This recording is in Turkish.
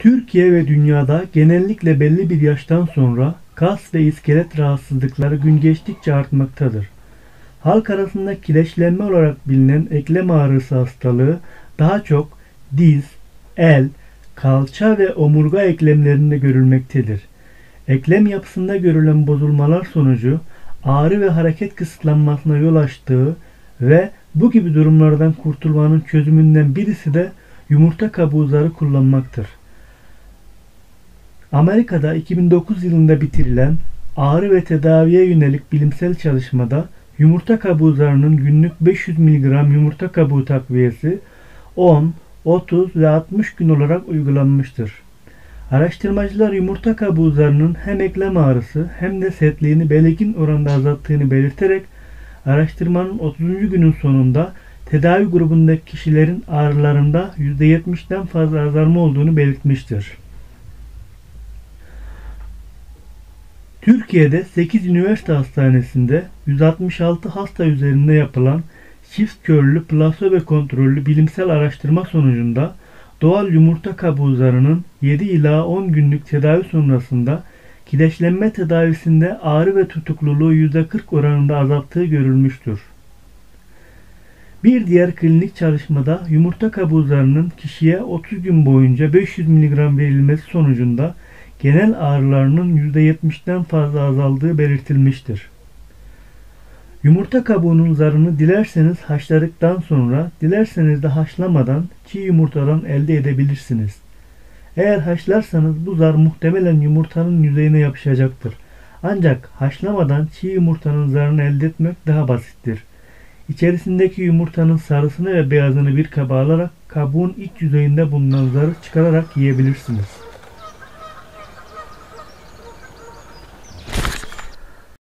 Türkiye ve dünyada genellikle belli bir yaştan sonra kas ve iskelet rahatsızlıkları gün geçtikçe artmaktadır. Halk arasında kireçlenme olarak bilinen eklem ağrısı hastalığı daha çok diz, el, kalça ve omurga eklemlerinde görülmektedir. Eklem yapısında görülen bozulmalar sonucu ağrı ve hareket kısıtlanmasına yol açtığı ve bu gibi durumlardan kurtulmanın çözümünden birisi de yumurta kabuğu zarı kullanmaktır. Amerika'da 2009 yılında bitirilen ağrı ve tedaviye yönelik bilimsel çalışmada yumurta kabuğu zarının günlük 500 mg yumurta kabuğu takviyesi 10, 30 ve 60 gün olarak uygulanmıştır. Araştırmacılar yumurta kabuğu zarının hem eklem ağrısı hem de sertliğini belirgin oranda azalttığını belirterek araştırmanın 30. günün sonunda tedavi grubundaki kişilerin ağrılarında %70'den fazla azalma olduğunu belirtmiştir. Türkiye'de 8 üniversite hastanesinde 166 hasta üzerinde yapılan çift körlü plasebo kontrollü bilimsel araştırma sonucunda doğal yumurta kabuğu zarının 7 ila 10 günlük tedavi sonrasında kireçlenme tedavisinde ağrı ve tutukluluğu %40 oranında azalttığı görülmüştür. Bir diğer klinik çalışmada yumurta kabuğu zarının kişiye 30 gün boyunca 500 mg verilmesi sonucunda genel ağrılarının %70'den fazla azaldığı belirtilmiştir. Yumurta kabuğunun zarını dilerseniz haşladıktan sonra, dilerseniz de haşlamadan çiğ yumurtadan elde edebilirsiniz. Eğer haşlarsanız bu zar muhtemelen yumurtanın yüzeyine yapışacaktır. Ancak haşlamadan çiğ yumurtanın zarını elde etmek daha basittir. İçerisindeki yumurtanın sarısını ve beyazını bir kaba alarak kabuğun iç yüzeyinde bulunan zarı çıkararak yiyebilirsiniz.